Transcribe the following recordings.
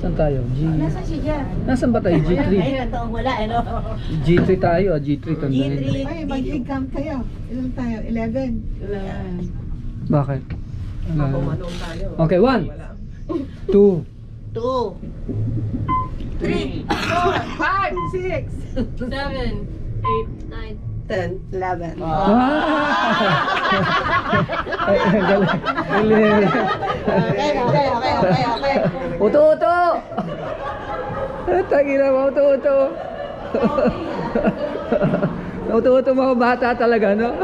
Saan tayo? Nasaan si Jan? Nasaan ba tayo? G3? Ayun, wala, ano? G3 tayo, G3 tandaan. G3. Ay, mag-exam kayo. Ilan tayo? 11? Bakit? Okay, 1 2 2 3 5, 6, 7, 8, 9, 10, 11. Okay. Uto-uto! Tagina mo, uto-uto. Uto-uto mga bata talaga, no?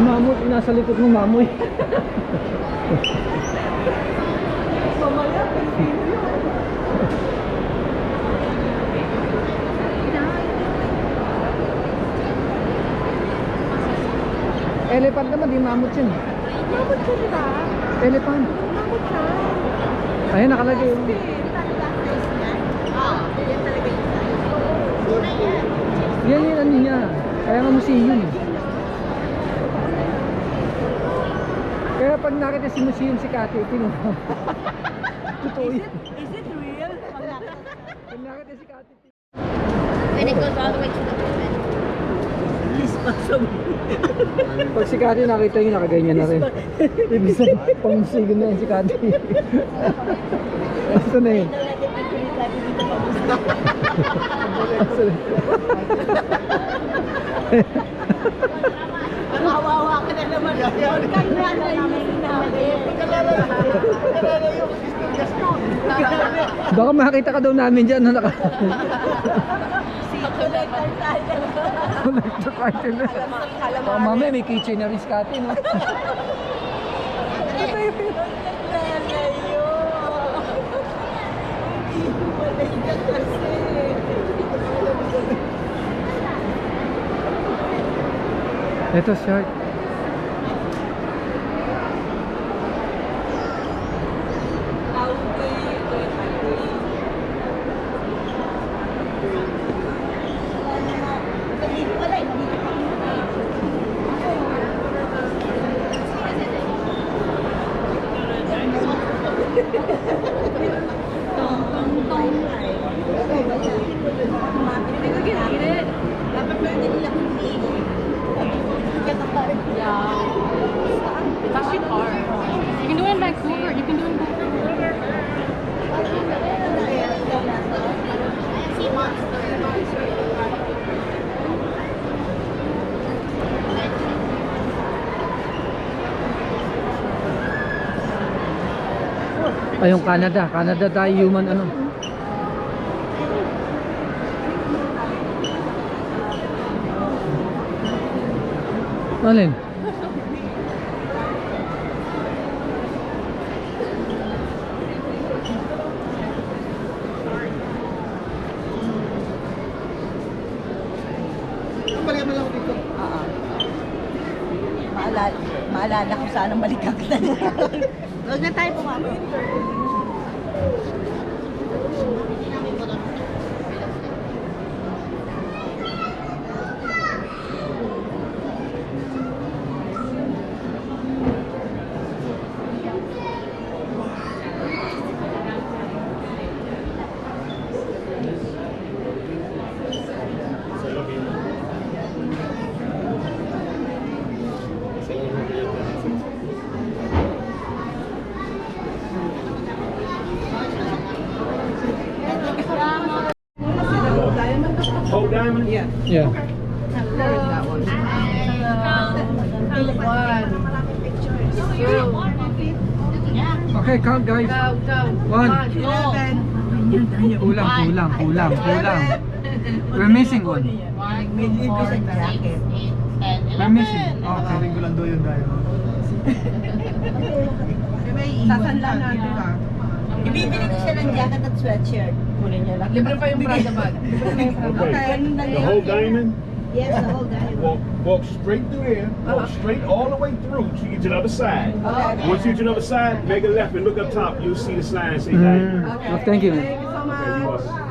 Mamut, nasa likod ng mamoy. Elephant naman, di mamut yun. Mamut siya, di ba? Elephant. Mamut siya. Ayun, nakalagay yun. Yan talaga yung size. Yan yung ano niya. Kaya nga museum. Kaya pag nakita si museum si Kati, tinuha. Totoo yun. Is it real? Pag nakita si Kati, and it goes all the way to the women. pag si Kati nakita nyo, nakaganyan na rin. Ibig sabihin, pang museum na yun si Kati. Ito na yun. Kawawa ka na naman. Huwag kang nanay yung sinabi. Baka makita ka daw namin dyan. No? Collector item na. Baka mamaya may kitchen na rin si Kati, no? Ito short. It's actually hard. You can do it in Vancouver. You can do it in Vancouver. Ayong Canada. Canada tayo human ano. Alin? Maalala ko sana malikak na. Huwag na tayo pumama. Whole diamond? Yeah. Yeah. Where is that one? Okay, count guys. One. 11. Kulang. We're missing one. May libre sa jacket. We're missing. Okay. Sabi ko lang doon yung diamond. Sasanla natin ka. Ibibili ko siya ng jacket at sweatshirt. Kunin niya lang. Libre pa yung Prada bag. Okay, ano na The whole diamond? Yes, the whole diamond. Walk straight through there. Walk straight all the way through till you get to the other side. Once you get to the other side, make a left and look up top. You'll see the sign say diamond. Oh, thank you. Thank you so Okay, you much. are-